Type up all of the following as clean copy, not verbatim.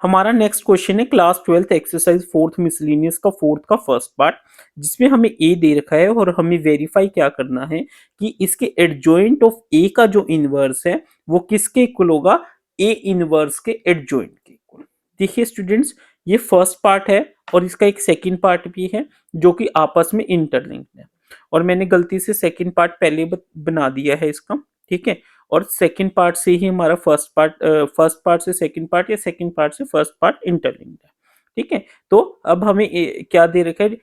हमारा next question है class 12th exercise fourth miscellaneous का फोर्थ का फर्स्ट पार्ट, जिसमें हमें ए दे रखा है और हमें वेरीफाई क्या करना है कि इसके एडजॉइंट ऑफ ए का जो इनवर्स है वो किसके इक्वल होगा, ए इनवर्स के एडजॉइंट के इक्वल। देखिए स्टूडेंट्स, ये फर्स्ट पार्ट है और इसका एक सेकंड पार्ट भी है जो कि आपस में इंटरलिंक्ड है, और मैंने गलती से सेकंड पार्ट पहले बना दिया है इसका, ठीक है। और सेकंड पार्ट से ही हमारा फर्स्ट पार्ट से सेकंड पार्ट या सेकंड पार्ट से फर्स्ट पार्ट इंटरलिंक्ड है, ठीक है। तो अब हमें क्या दे रखा है,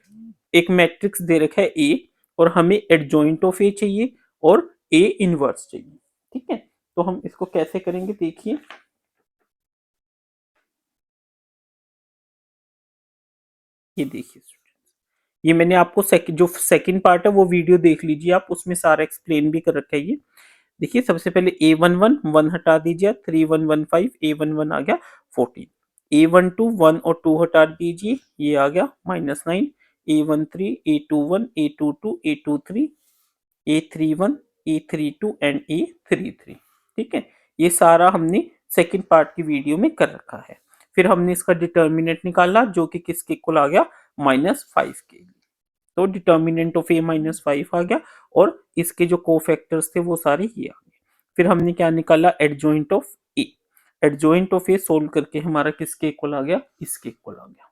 एक मैट्रिक्स दे रखा है ए, और हमें एडजॉइंट ऑफ ए चाहिए और ए इनवर्स चाहिए, ठीक है। तो हम इसको कैसे करेंगे देखिए, ये देखिए ये मैंने आपको जो सेकंड पार्ट है वो वीडियो देख लीजिए आप, उसमें सारा एक्सप्लेन भी कर रखा है ये। देखिए सबसे पहले A11 1 हटा दीजिए, 3115 A11 आ गया 14, A12 1 और 2 हटा दीजिए, ये आ गया -9, A13 A21 A22 A23 A31 A32 and A33, ठीक है। ये सारा हमने सेकंड पार्ट की वीडियो में कर रखा है। फिर हमने इसका डिटर्मिनेंट निकाला जो कि किसके इक्वल आ गया, -5 के। तो डिटर्मिनेंट ऑफ ए -5 आ गया और इसके जो कोफैक्टर्स थे वो सारे ये आ गए। फिर हमने क्या निकाला, adjoint of A. Adjoint of A solve करके हमारा किसके इक्वल आ गया, इसके इक्वल आ गया,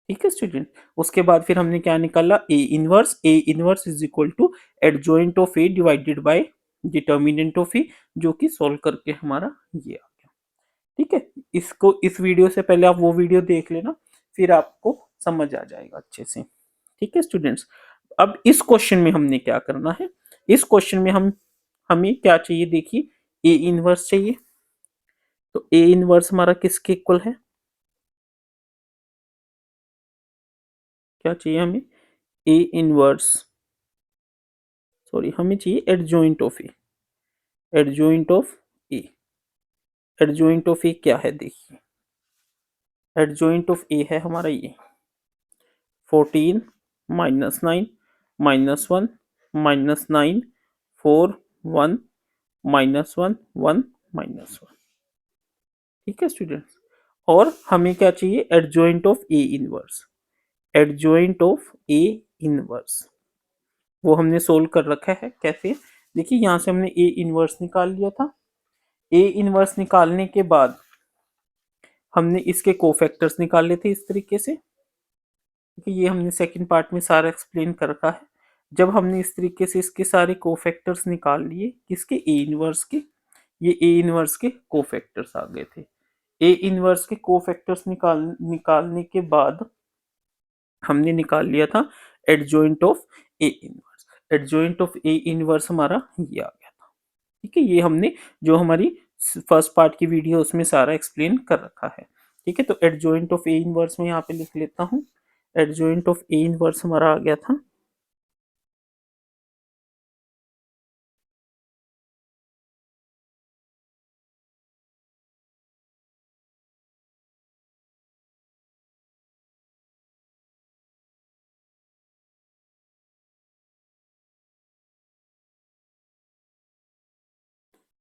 ठीक है स्टूडेंट। उसके बाद फिर हमने क्या निकाला, A inverse is equal to adjoint of A divided by determinant of A, जो कि सोल्व करके हमारा ये आ गया, ठीक है। इसको इस वीडियो से पहले आप वो वीडियो देख लेना, फिर आपको समझ आ जाएगा अच्छे से, ठीक है स्टूडेंट्स। अब इस क्वेश्चन में हमने क्या करना है, इस क्वेश्चन में हमें क्या चाहिए देखिए, ए इनवर्स चाहिए। तो ए इनवर्स हमारा किसके इक्वल है, क्या चाहिए हमें, ए इनवर्स, सॉरी हमें चाहिए adjoint of A. Adjoint of A, adjoint of A क्या है देखिए, एडजॉइंट ऑफ ए है हमारा ये 14 -9 -1 -9 4 1 -1 1 -1, ठीक है स्टूडेंट्स। और हमें क्या चाहिए, adjoint of A inverse. Adjoint of A inverse वो हमने सोल्व कर रखा है, कैसे देखिए, यहां से हमने ए इनवर्स निकाल लिया था। ए इनवर्स निकालने के बाद हमने इसके कोफैक्टर्स निकाल थे इस तरीके से, क्योंकि ये हमने सेकंड पार्ट में सारा एक्सप्लेन कर रखा है। जब हमने इस तरीके से इसके सारे कोफैक्टर्स निकाल लिए किसके, ए इनवर्स के, ये ए इनवर्स के कोफैक्टर्स आ गए थे। ए इनवर्स के कोफैक्टर्स निकालने के बाद हमने निकाल लिया था adjoint of A inverse. Adjoint of A inverse हमारा ये आ गया था, ठीक है। ये हमने जो हमारी फर्स्ट पार्ट की वीडियो उसमें सारा एक्सप्लेन कर रखा है, ठीक है। तो एडजॉइंट ऑफ ए इनवर्स में यहाँ पे लिख लेता हूँ, एडजॉइंट ऑफ ए इनवर्स हमारा आ गया था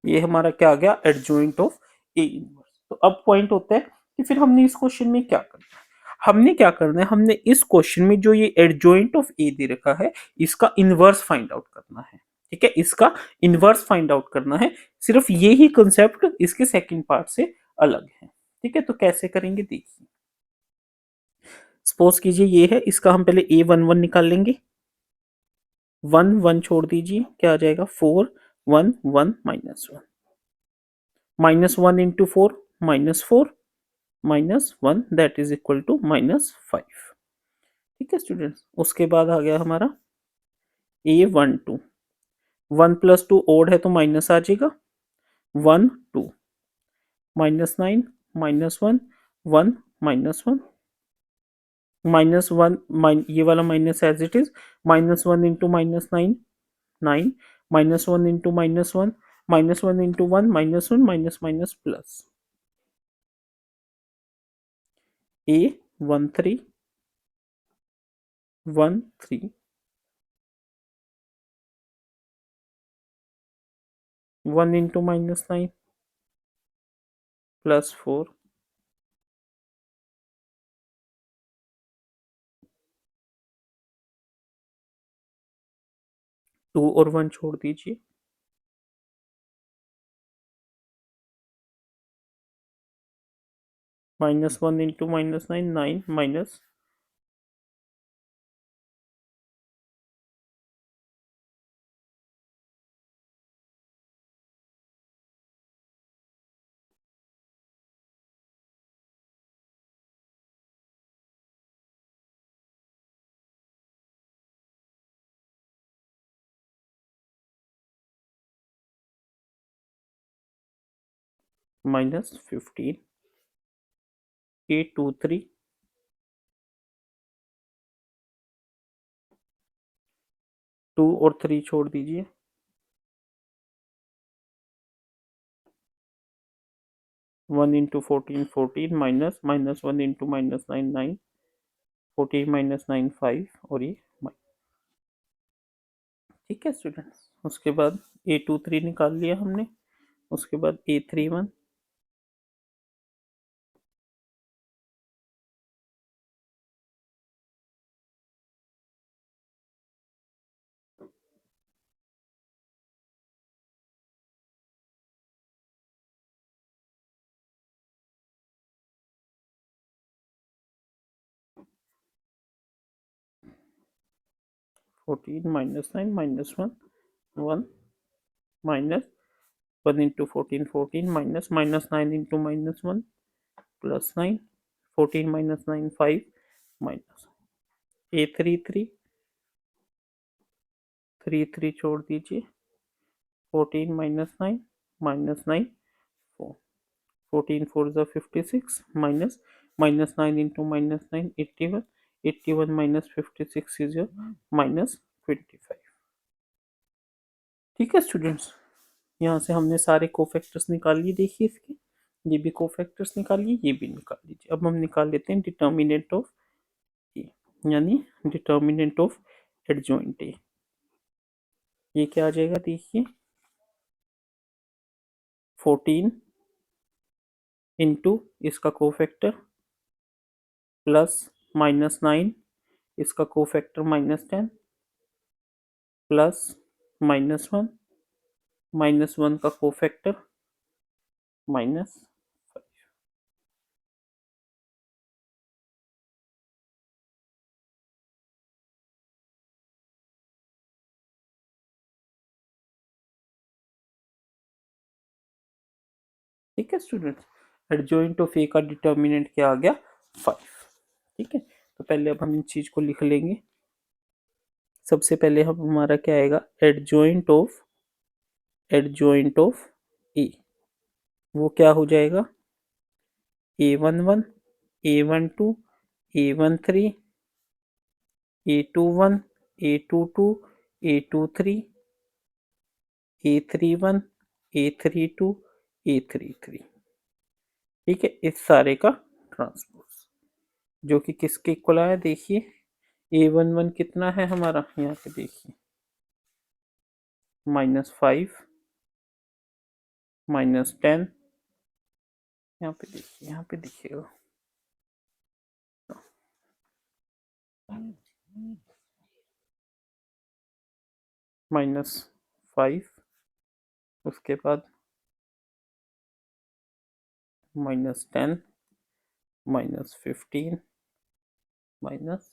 ये हमारा क्या आ गया, एडजॉइंट ऑफ ए इनवर्स। तो अब पॉइंट होता है कि फिर हमने इस क्वेश्चन में क्या करना है, हमने क्या करना है, हमने इस क्वेश्चन में जो ये एडजॉइंट ऑफ ए दे रखा है इसका इनवर्स फाइंड आउट करना है, ठीक है। इसका इनवर्स फाइंड आउट करना है, सिर्फ ये ही कंसेप्ट इसके सेकंड पार्ट से अलग है, ठीक है। तो कैसे करेंगे देखिए, सपोज कीजिए ये है, इसका हम पहले A11 निकाल लेंगे, 1 1 छोड़ दीजिए, क्या आ जाएगा 4 1 1 -1, -1 into 4 -4 -1 that is equal to -5, ठीक है स्टूडेंट्स। उसके बाद आ गया हमारा A12, 1 + 2 ओड है तो माइनस आ जाएगा, 1 2 -9 -1 1 -1 -1 ये वाला minus as it is, -1 into -9 9 -1 into -1 -1 into 1 -1 minus minus plus A13 1 3 1 into -9 +4 2 और 1 छोड़ दीजिए। -1 इंटू -9, 9 माइनस -15, 823, 2 और 3 छोड़ दीजिए। 1 इंटू 14, 14 माइनस -1 इंटू -9, 9, 14 -9, 5 और ये ठीक है स्टूडेंट्स। उसके बाद A23 निकाल लिया हमने। उसके बाद A31, 14 -9 -1, 1 minus 1 into 14, 14 minus -9 into -1 +9, 14 -9, 5 minus A33, 3 छोड़ दीजिए। 14 -9 -9 4, 14 4 ज़ा 56 माइनस -9 इंटू -9 81, 81 माइनस 56 इज -25। ठीक है स्टूडेंट्स, यहाँ से हमने सारे कोफैक्टर्स निकाल लिए। देखिए इसके, ये भी कोफैक्टर्स निकालिए, ये भी निकाल लीजिए। अब हम निकाल लेते हैं डिटर्मिनेंट ऑफ ए, यानी डिटर्मिनेंट ऑफ एडजॉइंट ए। ये क्या आ जाएगा देखिए, 14 इंटू इसका कोफैक्टर प्लस -9 इसका कोफैक्टर -10 प्लस -1 -1 का कोफैक्टर -5। ठीक है स्टूडेंट्स, एडजॉइंट ऑफ ए का डिटर्मिनेंट क्या आ गया, 5। ठीक है, तो पहले अब हम इन चीज को लिख लेंगे। सबसे पहले हम हमारा क्या आएगा, एडजॉइंट ऑफ ए, वो क्या हो जाएगा, A11, A12, A13, A21, A22, A23, A31, A32, A33। ठीक है, इस सारे का ट्रांसपोज जो कि किसके इक्वल आया देखिए, A11 कितना है हमारा, यहाँ पे देखिए -5 -10, यहाँ पे देखिए, यहाँ पे दिखेगा -5, उसके बाद -10, -15, -5।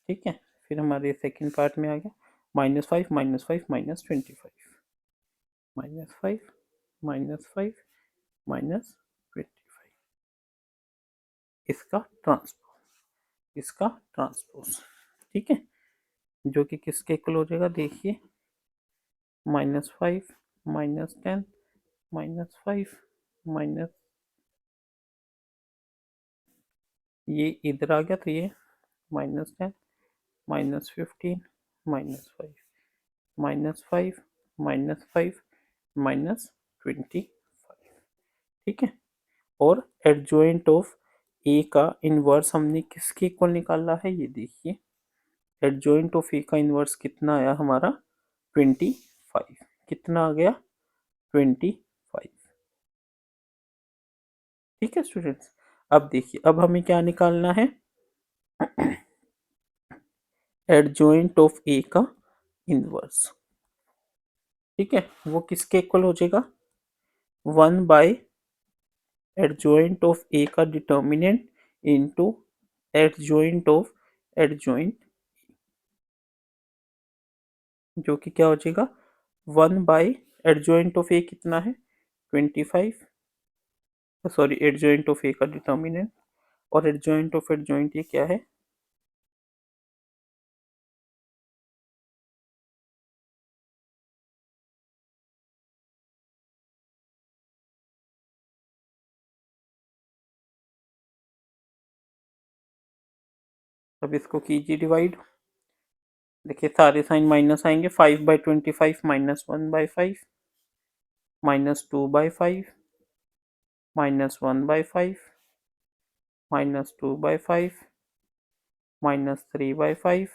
ठीक है, फिर हमारे सेकंड पार्ट में आ गया -5 -5 -25, -5 -5 -25, इसका ट्रांसपोज, इसका ट्रांसपोज। ठीक है, जो कि किसके इक्वल हो जाएगा देखिए, -5 -10 -5 माइनस, ये इधर आ गया तो ये -10 -15 -5 -5 -5 -25। ठीक है, और एडजॉइंट ऑफ ए का इनवर्स हमने किसके इक्वल निकाला है, ये देखिए, एडजॉइंट ऑफ ए का इनवर्स कितना आया हमारा, 25। कितना आ गया, 25। ठीक है स्टूडेंट्स, अब देखिए, अब हमें क्या निकालना है, एडजॉइंट ऑफ ए का इनवर्स। ठीक है, वो किसके इक्वल हो जाएगा, 1 एडजॉइंट ऑफ ए का determinant into adjoint of adjoint, जो कि क्या हो जाएगा 1 एडजॉइंट ऑफ ए कितना है 25, सॉरी एडजॉइंट ऑफ ए का डिटर्मिनेंट, और एडजॉइंट ऑफ एडजॉइंट ये क्या है, अब इसको कीजिए डिवाइड। देखिए सारे साइन माइनस आएंगे, 5/25 -1/5 -2/5 -1/5 -2/5 -3/5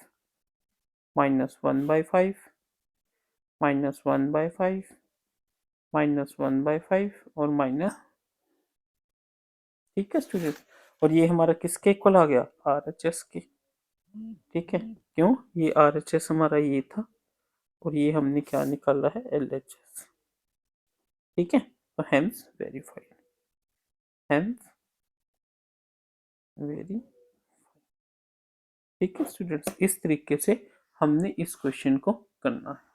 -1/5 -1/5 -1/5 और माइनस। ठीक है स्टूडेंट, और ये हमारा किसके इक्वल आ गया, RHS के। ठीक है, क्यों, ये RHS हमारा ये था, और ये हमने क्या निकाला है LHS। ठीक है, तो हेंस वेरीफाइड, हेंस वेरी। ठीक है स्टूडेंट्स, इस तरीके से हमने इस क्वेश्चन को करना है।